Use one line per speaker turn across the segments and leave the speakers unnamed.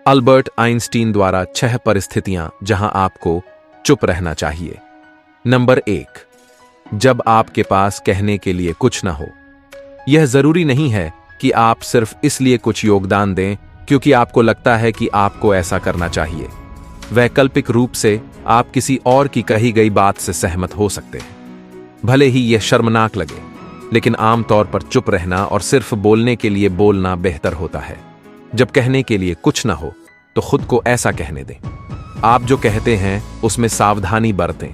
Albert Einstein द्वारा 6 परिस्थितियां जहां आपको चुप रहना चाहिए। नंबर 1, जब आपके पास कहने के लिए कुछ ना हो। यह जरूरी नहीं है कि आप सिर्फ इसलिए कुछ योगदान दें क्योंकि आपको लगता है कि आपको ऐसा करना चाहिए। वैकल्पिक रूप से आप किसी और की कही गई बात से सहमत हो सकते हैं, भले ही यह शर्मनाक लगे, लेकिन आमतौर पर चुप रहना और सिर्फ बोलने के लिए बोलना बेहतर होता है। जब कहने के लिए कुछ ना हो तो खुद को ऐसा कहने दें। आप जो कहते हैं उसमें सावधानी बरतें,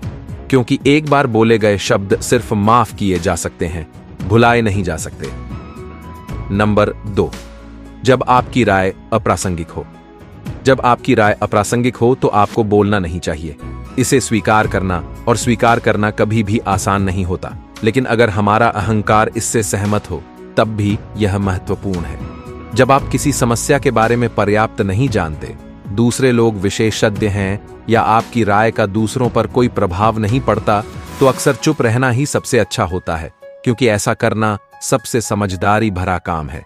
क्योंकि एक बार बोले गए शब्द सिर्फ माफ किए जा सकते हैं, भुलाए नहीं जा सकते। नंबर 2, जब आपकी राय अप्रासंगिक हो। जब आपकी राय अप्रासंगिक हो तो आपको बोलना नहीं चाहिए। इसे स्वीकार करना कभी भी आसान नहीं होता, लेकिन अगर हमारा अहंकार इससे सहमत हो तब भी यह महत्वपूर्ण है। जब आप किसी समस्या के बारे में पर्याप्त नहीं जानते, दूसरे लोग विशेषज्ञ हैं या आपकी राय का दूसरों पर कोई प्रभाव नहीं पड़ता, तो अक्सर चुप रहना ही सबसे अच्छा होता है, क्योंकि ऐसा करना सबसे समझदारी भरा काम है।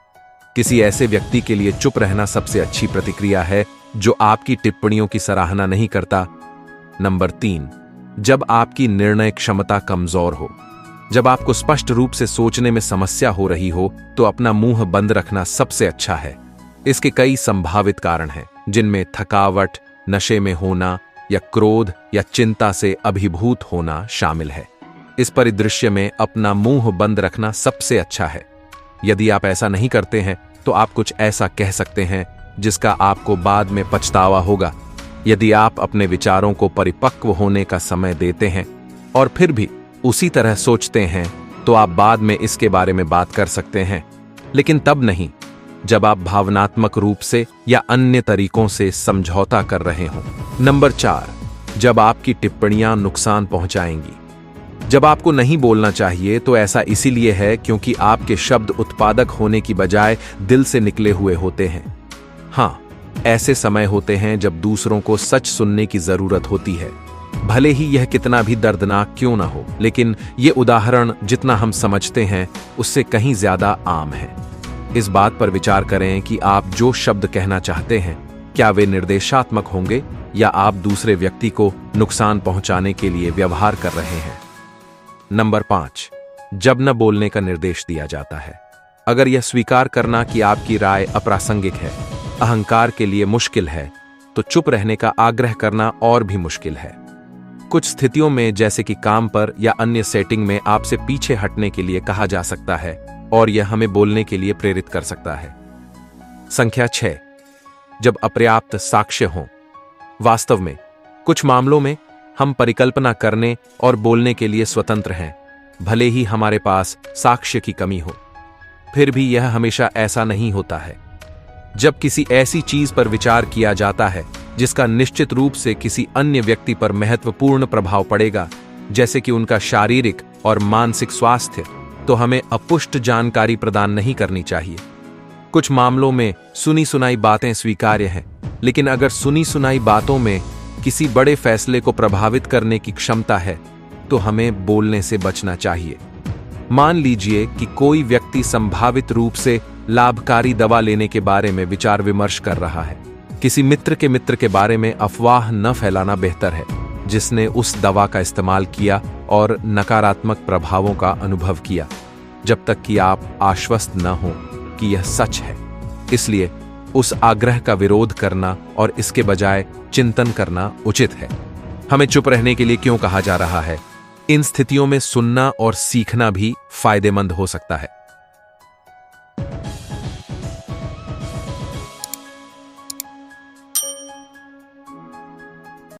किसी ऐसे व्यक्ति के लिए चुप रहना सबसे अच्छी प्रतिक्रिया है जो आपकी टिप्पणियों की सराहना नहीं करता। नंबर 3, जब आपकी निर्णय क्षमता कमजोर हो। जब आपको स्पष्ट रूप से सोचने में समस्या हो रही हो तो अपना मुंह बंद रखना सबसे अच्छा है। इसके कई संभावित कारण हैं, जिनमें थकावट, नशे में होना या क्रोध या चिंता से अभिभूत होना शामिल है। इस परिदृश्य में अपना मुंह बंद रखना सबसे अच्छा है। यदि आप ऐसा नहीं करते हैं तो आप कुछ ऐसा कह सकते हैं जिसका आपको बाद में पछतावा होगा। यदि आप अपने विचारों को परिपक्व होने का समय देते हैं और फिर भी उसी तरह सोचते हैं तो आप बाद में इसके बारे में बात कर सकते हैं, लेकिन तब नहीं जब आप भावनात्मक रूप से या अन्य तरीकों से समझौता कर रहे हों। नंबर 4, जब आपकी टिप्पणियां नुकसान पहुंचाएंगी। जब आपको नहीं बोलना चाहिए तो ऐसा इसीलिए है क्योंकि आपके शब्द उत्पादक होने की बजाय दिल से निकले हुए होते हैं। हाँ, ऐसे समय होते हैं जब दूसरों को सच सुनने की जरूरत होती है, भले ही यह कितना भी दर्दनाक क्यों ना हो, लेकिन यह उदाहरण जितना हम समझते हैं उससे कहीं ज्यादा आम है। इस बात पर विचार करें कि आप जो शब्द कहना चाहते हैं, क्या वे निर्देशात्मक होंगे या आप दूसरे व्यक्ति को नुकसान पहुंचाने के लिए व्यवहार कर रहे हैं। नंबर 5, जब न बोलने का निर्देश दिया जाता है। अगर यह स्वीकार करना कि आपकी राय अप्रासंगिक है अहंकार के लिए मुश्किल है, तो चुप रहने का आग्रह करना और भी मुश्किल है। कुछ स्थितियों में, जैसे कि काम पर या अन्य सेटिंग में, आपसे पीछे हटने के लिए कहा जा सकता है और यह हमें बोलने के लिए प्रेरित कर सकता है। संख्या 6, जब अपर्याप्त साक्ष्य हों। वास्तव में कुछ मामलों में हम परिकल्पना करने और बोलने के लिए स्वतंत्र हैं, भले ही हमारे पास साक्ष्य की कमी हो। फिर भी यह हमेशा ऐसा नहीं होता है। जब किसी ऐसी चीज पर विचार किया जाता है जिसका निश्चित रूप से किसी अन्य व्यक्ति पर महत्वपूर्ण प्रभाव पड़ेगा, जैसे कि उनका शारीरिक और मानसिक स्वास्थ्य, तो हमें अपुष्ट जानकारी प्रदान नहीं करनी चाहिए। कुछ मामलों में सुनी सुनाई बातें स्वीकार्य हैं, लेकिन अगर सुनी सुनाई बातों में किसी बड़े फैसले को प्रभावित करने की क्षमता है तो हमें बोलने से बचना चाहिए। मान लीजिए कि कोई व्यक्ति संभावित रूप से लाभकारी दवा लेने के बारे में विचार विमर्श कर रहा है। किसी मित्र के बारे में अफवाह न फैलाना बेहतर है जिसने उस दवा का इस्तेमाल किया और नकारात्मक प्रभावों का अनुभव किया, जब तक कि आप आश्वस्त न हो कि यह सच है। इसलिए उस आग्रह का विरोध करना और इसके बजाय चिंतन करना उचित है। हमें चुप रहने के लिए क्यों कहा जा रहा है? इन स्थितियों में सुनना और सीखना भी फायदेमंद हो सकता है।